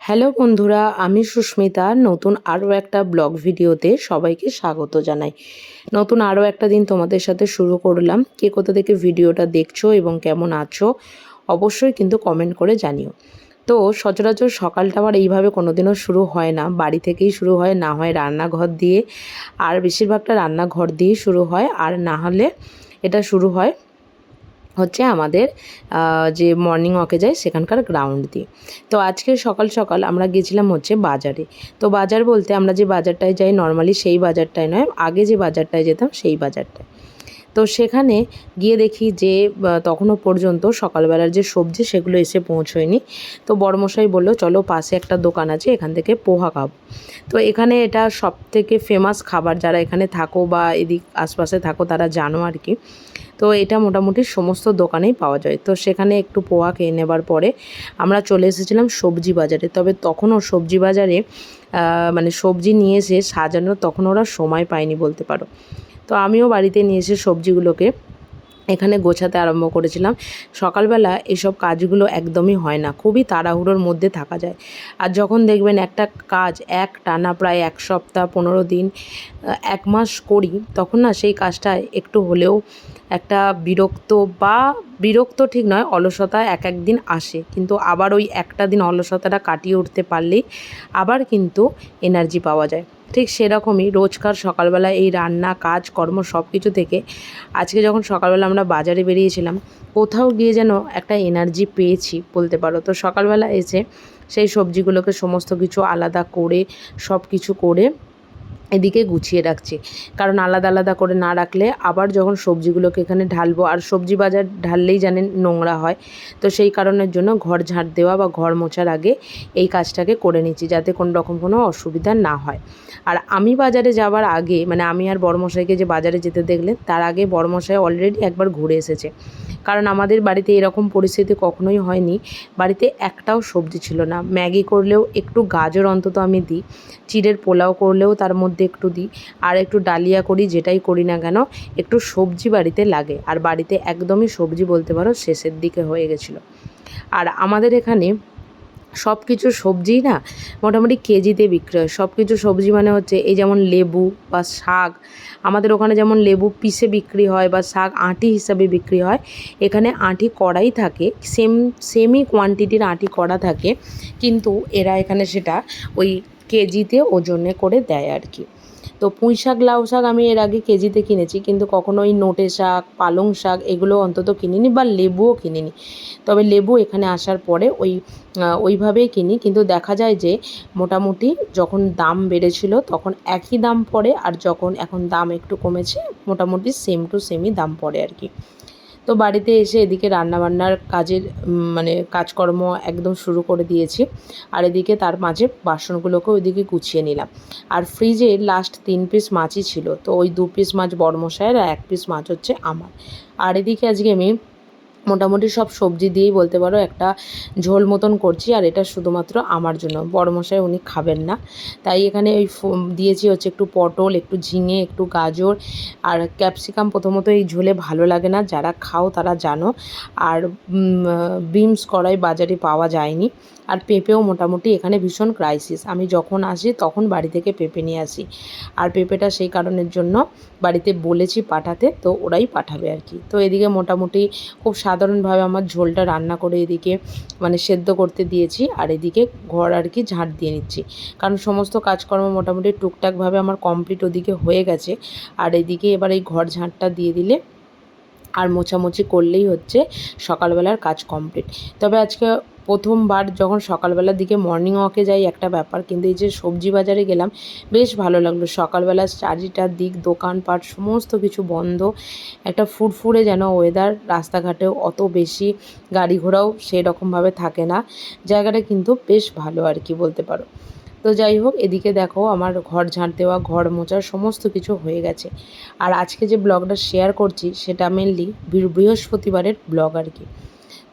Hello বন্ধুরা, আমি সুস্মিতা। নতুন আরও একটা ব্লগ ভিডিওতে সবাইকে স্বাগত জানাই। নতুন আরও একটা দিন তোমাদের সাথে শুরু করলাম। কে কোথা থেকে ভিডিওটা দেখছো এবং কেমন আছো অবশ্যই কিন্তু কমেন্ট করে জানিও। তো সচরাচর সকালটা আবার এইভাবে কোনোদিনও শুরু হয় না, বাড়ি থেকেই শুরু হয়, না হয় রান্নাঘর দিয়ে, আর বেশিরভাগটা রান্নাঘর দিয়েই শুরু হয়, আর না হলে এটা শুরু হয় হচ্ছে আমাদের যে মর্নিং ওয়াকে যাই সেখানকার গ্রাউন্ড দিয়ে। তো আজকে সকাল সকাল আমরা গেছিলাম হচ্ছে বাজারে। তো বাজার বলতে আমরা যে বাজারটায় যাই নর্মালি সেই বাজারটায় নয়, আগে যে বাজারটায় যেতাম সেই বাজারটায়। তো সেখানে গিয়ে দেখি যে তখনও পর্যন্ত সকালবেলার যে সবজি সেগুলো এসে পৌঁছয়নি। তো বড়মশাই বললো চলো পাশে একটা দোকান আছে, এখান থেকে পোহা খাবো। তো এখানে এটা সবথেকে ফেমাস খাবার, যারা এখানে থাকো বা এদিক আশপাশে থাকো তারা জানো আর কি। তো এটা মোটামুটি সমস্ত দোকানেই পাওয়া যায়। তো সেখানে একটু পোহা খেয়ে নেবার পরে আমরা চলে এসেছিলাম সবজি বাজারে। তবে তখনও সবজি বাজারে মানে সবজি নিয়ে এসে সাজানোর তখন ওরা সময় পায়নি বলতে পারো। তো আমিও বাড়িতে নিয়ে এসে সবজিগুলোকে এখানে গোছাতে আরম্ভ করেছিলাম। সকালবেলা এসব কাজগুলো একদমই হয় না, খুবই তাড়াহুড়োর মধ্যে থাকা যায়। আর যখন দেখবেন একটা কাজ টানা প্রায় 1 সপ্তাহ 15 দিন 1 মাস করি, তখন না সেই কাজটা একটু হলেও একটা বিরক্ত ঠিক নয়, অলসতা এক দিন আসে। কিন্তু আবার ওই একটা দিন অলসতাটা কাটিয়ে উঠতে পারলেই আবার কিন্তু এনার্জি পাওয়া যায়। ঠিক সেরকমই রোজকার সকালবেলা এই রান্না কাজকর্ম সব কিছু থেকে আজকে যখন সকালবেলা আমরা বাজারে বেরিয়েছিলাম, কোথাও গিয়ে যেন একটা এনার্জি পেয়েছি বলতে পারো। তো সকালবেলা এসে সেই সবজিগুলোকে সমস্ত কিছু আলাদা করে সব কিছু করে এদিকে গুছিয়ে রাখছি, কারণ আলাদা আলাদা করে না রাখলে আবার যখন সবজিগুলোকে এখানে ঢালবো, আর সবজি বাজার ঢাললেই জানেন নোংরা হয়। তো সেই কারণের জন্য ঘর ঝাঁট দেওয়া বা ঘর মোছার আগে এই কাজটাকে করে নিচ্ছি, যাতে কোনো রকম কোনো অসুবিধা না হয়। আর আমি বাজারে যাওয়ার আগে, মানে আমি আর বড়মশাইকে যে বাজারে যেতে দেখলেন, তার আগে বড়মশাই অলরেডি একবার ঘুরে এসেছে। কারণ আমাদের বাড়িতে এরকম পরিস্থিতি কখনোই হয়নি, বাড়িতে একটাও সবজি ছিল না। ম্যাগি করলেও একটু গাজর অন্তত আমি দিই, চিড়ের পোলাও করলেও তার মধ্যে একটু দিই, আর একটু ডালিয়া করি, যেটাই করি না কেন একটু সবজি বাড়িতে লাগে। আর বাড়িতে একদমই সবজি বলতে পারো শেষের দিকে হয়ে গেছিলো। আর আমাদের এখানে সব কিছু সবজিই না মোটামুটি কেজিতে বিক্রি হয়। সব কিছু সবজি মানে হচ্ছে এই যেমন লেবু বা শাক, আমাদের ওখানে যেমন লেবু পিসে বিক্রি হয় বা শাক আঁটি হিসাবে বিক্রি হয়, এখানে আঁটি কড়াই থাকে, সেমই কোয়ান্টিটির আঁটি করা থাকে, কিন্তু এরা এখানে সেটা ওই কেজিতে ওজনে করে দেয় আর কি। তো পুঁই শাক লাউ শাক আমি এর আগে কেজিতে কিনেছি, কিন্তু কখনো ওই নোটে শাক পালং শাক এগুলো অন্তত কিনিনি, বা লেবুও কিনিনি। তবে লেবু এখানে আসার পরে ওইভাবেই কিনি। কিন্তু দেখা যায় যে মোটামুটি যখন দাম বেড়েছিল তখন একই দাম পড়ে, আর যখন এখন দাম একটু কমেছে মোটামুটি সেম টু সেমই দাম পড়ে আর কি। তো বাড়িতে এসে এদিকে রান্নাবান্নার কাজের মানে কাজকর্ম একদম শুরু করে দিয়েছি, আর এদিকে তার মাঝে বাসনগুলোকেও ওইদিকে গুছিয়ে নিলাম। আর ফ্রিজে লাস্ট 3 পিস মাছই ছিল, তো ওই 2 পিস মাছ বড়মশাইয়ের আর 1 পিস মাছ হচ্ছে আমার। আর এদিকে আজকে আমি মোটামুটি সব সবজি দিয়েই বলতে পারো একটা ঝোল মতন করছি, আর এটা শুধুমাত্র আমার জন্য। বড়মশাই উনি খাবেন না, তাই এখানে ওই দিয়েছি হচ্ছে একটু পটল, একটু ঝিঙে, একটু গাজর আর ক্যাপসিকাম। প্রথমত এই ঝোলে ভালো লাগে না, যারা খাও তারা জানো। আর বিনস কড়াই বাজারে পাওয়া যায়নি। আর পেঁপেও মোটামুটি এখানে ভীষণ ক্রাইসিস, আমি যখন আসি তখন বাড়ি থেকে পেঁপে নিয়ে আসি। আর পেঁপেটা সেই কারণের জন্য বাড়িতে বলেছি পাঠাতে, তো ওরাই পাঠাবে আর কি। তো এদিকে মোটামুটি খুব সাধারণভাবে আমার ঝোলটা রান্না করে এদিকে মানে সেদ্ধ করতে দিয়েছি, আর এদিকে ঘর আর কি ঝাঁট দিয়ে নিচ্ছি, কারণ সমস্ত কাজকর্ম মোটামুটি টুকটাকভাবে আমার কমপ্লিট ওদিকে হয়ে গেছে। আর এদিকে এবার এই ঘর ঝাঁটটা দিয়ে দিলে আর মোছামুছি করলেই হচ্ছে সকালবেলার কাজ কমপ্লিট। তবে আজকে প্রথমবার যখন সকালবেলার দিকে মর্নিং ওয়াকে যাই একটা ব্যাপার, কিন্তু এই যে সবজি বাজারে গেলাম বেশ ভালো লাগলো। সকালবেলা চারিটার দিক দোকানপাট সমস্ত কিছু বন্ধ, একটা ফুরফুরে যেন ওয়েদার, রাস্তাঘাটেও অত বেশি গাড়ি ঘোড়াও সেরকমভাবে থাকে না, জায়গাটা কিন্তু বেশ ভালো আর কি বলতে পারো। তো যাই হোক, এদিকে দেখো আমার ঘর ঝাঁট দেওয়া ঘর মোছার সমস্ত কিছু হয়ে গেছে। আর আজকে যে ব্লগটা শেয়ার করছি সেটা মেনলি বৃহস্পতিবারের ব্লগ আর কি।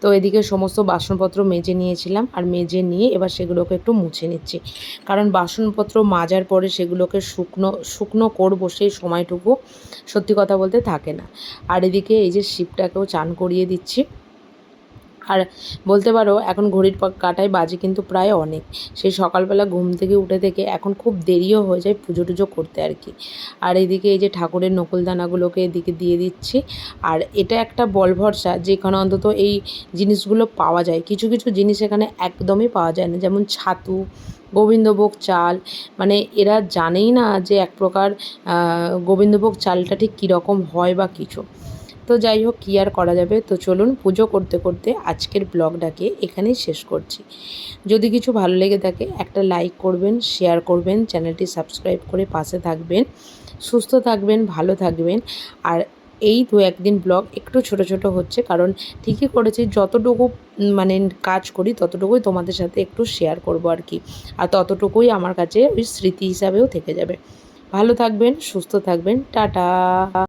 তো এদিকে সমস্ত বাসনপত্র মেজে নিয়েছিলাম, আর মেজে নিয়ে এবার সেগুলোকে একটু মুছে নিচ্ছি, কারণ বাসনপত্র মাজার পরে সেগুলোকে শুকনো করবো সেই সময়টুকু সত্যি কথা বলতে থাকে না। আর এদিকে এই যে শিবটাকেও চান করিয়ে দিচ্ছি। আর বলতে পারো এখন ঘড়ির কাঁটায় বাজে কিন্তু প্রায় অনেক। সেই সকালবেলা ঘুম থেকে উঠে থেকে এখন খুব দেরিও হয়ে যায় পুজো টুজো করতে আর কি। আর এদিকে এই যে ঠাকুরের নকুলদানাগুলোকে এদিকে দিয়ে দিচ্ছি। আর এটা একটা বল ভরসা যেখানে অন্তত এই জিনিসগুলো পাওয়া যায়। কিছু কিছু জিনিস এখানে একদমই পাওয়া যায় না, যেমন ছাতু, গোবিন্দভোগ চাল। মানে এরা জানেই না যে এক প্রকার গোবিন্দভোগ চালটা ঠিক কীরকম হয় বা কিছু। তো যাই হোক, কী আর করা যাবে। তো চলুন পুজো করতে করতে আজকের ব্লগটাকে এখানেই শেষ করছি। যদি কিছু ভালো লেগে থাকে একটা লাইক করবেন, শেয়ার করবেন, চ্যানেলটি সাবস্ক্রাইব করে পাশে থাকবেন। সুস্থ থাকবেন, ভালো থাকবেন। আর এই 2-1 দিন ব্লগ একটু ছোট ছোট হচ্ছে, কারণ ঠিকই করেছি যতটুকু মানে কাজ করি ততটুকুই তোমাদের সাথে একটু শেয়ার করব আর কি। আর ততটুকুই আমার কাছে ওই স্মৃতি হিসাবেও থেকে যাবে। ভালো থাকবেন, সুস্থ থাকবেন, টাটা।